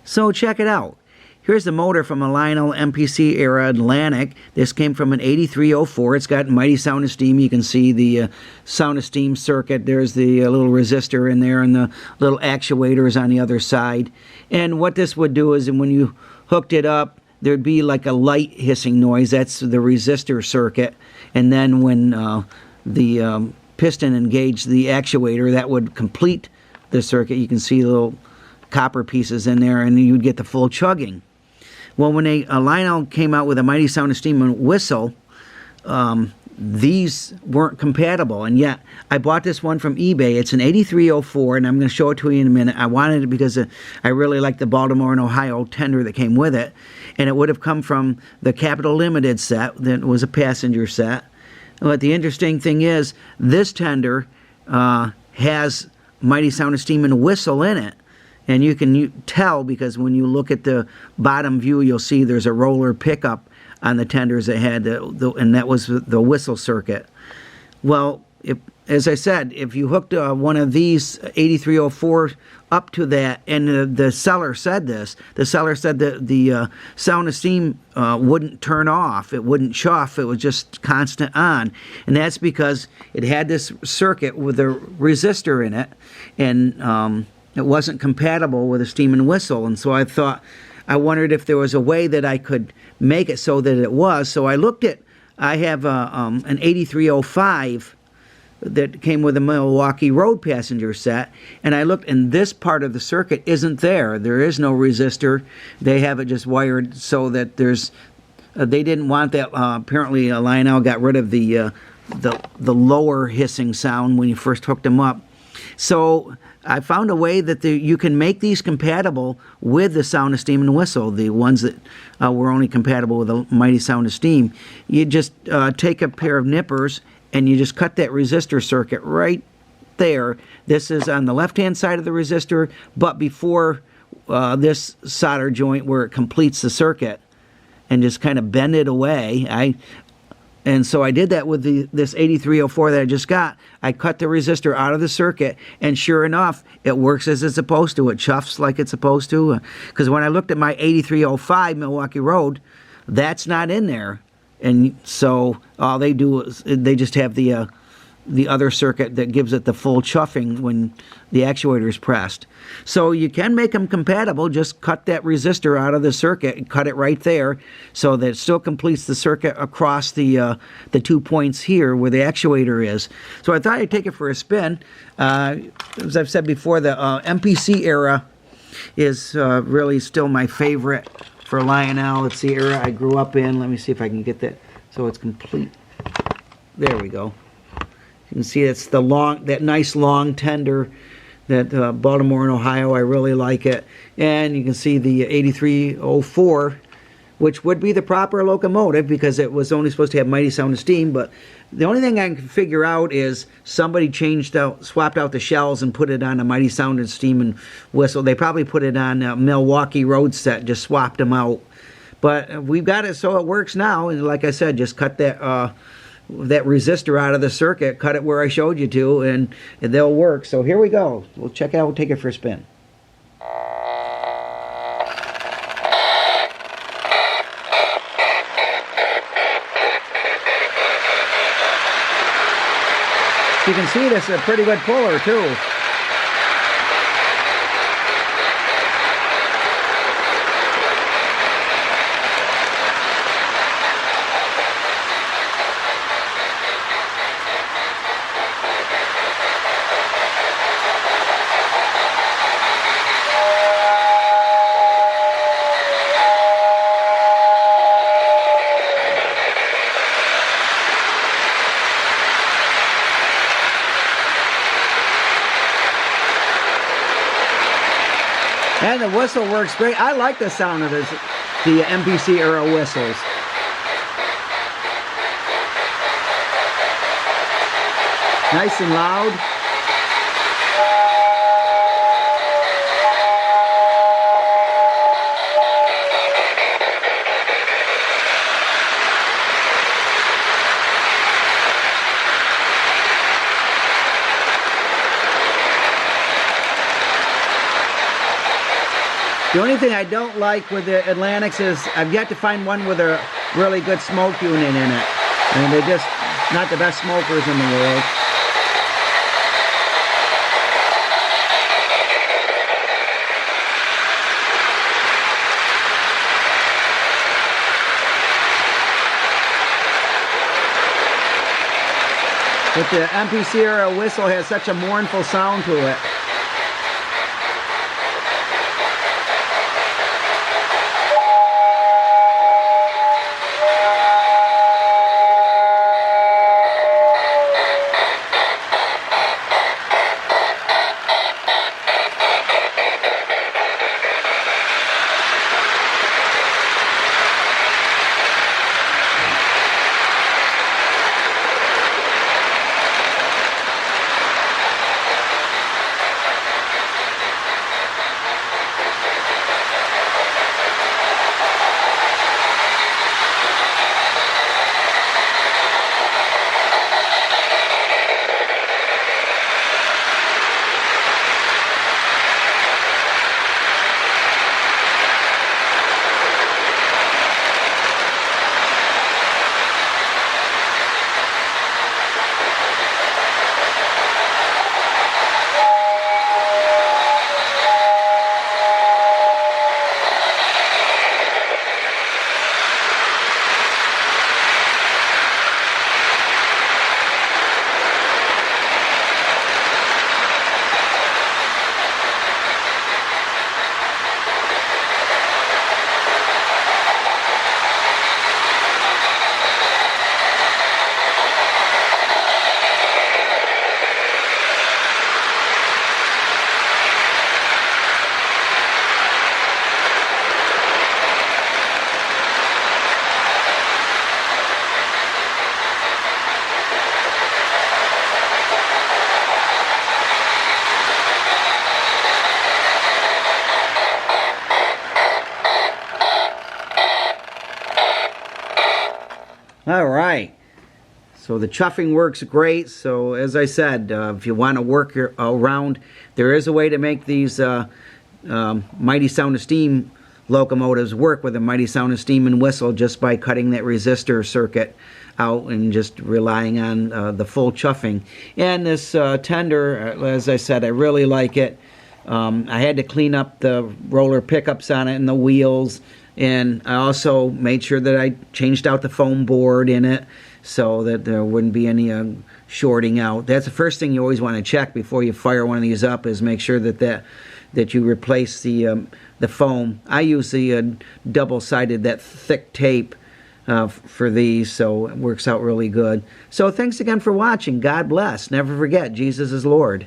So check it out. Here's the motor from a Lionel MPC era Atlantic. This came from an 8304. It's got mighty sound and steam. You can see the sound and steam circuit. There's the little resistor in there and the little actuators on the other side. And what this would do is when you hooked it up, there'd be like a light hissing noise. That's the resistor circuit. And then when the piston engaged the actuator, that would complete the circuit. You can see little copper pieces in there, and you'd get the full chugging. Well, when Lionel came out with a mighty sound and steam and whistle, these weren't compatible, and yet I bought this one from eBay. It's an 8304, and I'm going to show it to you in a minute. I wanted it because I really like the Baltimore and Ohio tender that came with it, and it would have come from the Capital Limited set that was a passenger set. But the interesting thing is, this tender has mighty sound and steam and whistle in it. And you can tell because when you look at the bottom view, you'll see there's a roller pickup on the tenders that had and that was the whistle circuit. Well, as I said, if you hooked one of these 8304 up to that, and the seller said this, the seller said that the sound and steam wouldn't turn off, it wouldn't chuff, it was just constant on, and that's because it had this circuit with a resistor in it, and it wasn't compatible with a steam and whistle. And so I wondered if there was a way that I could make it so that it was. So I looked at, I have an 8305 that came with a Milwaukee Rd passenger set, and I looked, and this part of the circuit isn't there. There is no resistor. They have it just wired so that there's, they didn't want that. Apparently Lionel got rid of the lower hissing sound when you first hooked them up. So I found a way that you can make these compatible with the sound and steam and whistle, the ones that were only compatible with the mighty sound and steam. You just take a pair of nippers and you just cut that resistor circuit right there. This is on the left-hand side of the resistor, but before this solder joint where it completes the circuit, and just kind of bend it away. And so I did that with this 8304 that I just got. I cut the resistor out of the circuit, and sure enough, it works as it's supposed to. It chuffs like it's supposed to. Because when I looked at my 8305 Milwaukee Rd, that's not in there. And so all they do is they just have the other circuit that gives it the full chuffing when the actuator is pressed. So you can make them compatible. Just cut that resistor out of the circuit and cut it right there so that it still completes the circuit across the 2 points here where the actuator is. So I thought I'd take it for a spin. As I've said before, the MPC era is really still my favorite for Lionel. It's the era I grew up in. Let me see if I can get that so it's complete. There we go. You can see it's that nice long tender that Baltimore and Ohio. I really like it. And you can see the 8304, which would be the proper locomotive because it was only supposed to have mighty sound and steam. But the only thing I can figure out is somebody swapped out the shells and put it on a mighty sound and steam and whistle. They probably put it on a Milwaukee Rd set, just swapped them out. But we've got it so it works now. And like I said, just cut that resistor out of the circuit, cut it where I showed you to, and they'll work. So here we go. We'll check it out. We'll take it for a spin. You can see this is a pretty good puller too. And the whistle works great. I like the sound of the MPC era whistles. Nice and loud. The only thing I don't like with the Atlantics is I've yet to find one with a really good smoke unit in it. And they're just not the best smokers in the world. But the MPC era whistle has such a mournful sound to it. All right, so the chuffing works great. So as I said, if you want to work around, there is a way to make these Mighty Sound of Steam locomotives work with a Mighty Sound of Steam and whistle just by cutting that resistor circuit out and just relying on the full chuffing. And this tender, as I said, I really like it. I had to clean up the roller pickups on it and the wheels. And I also made sure that I changed out the foam board in it so that there wouldn't be any shorting out. That's the first thing you always want to check before you fire one of these up, is make sure that you replace the foam. I use the double-sided, that thick tape for these, so it works out really good. So thanks again for watching. God bless. Never forget, Jesus is Lord.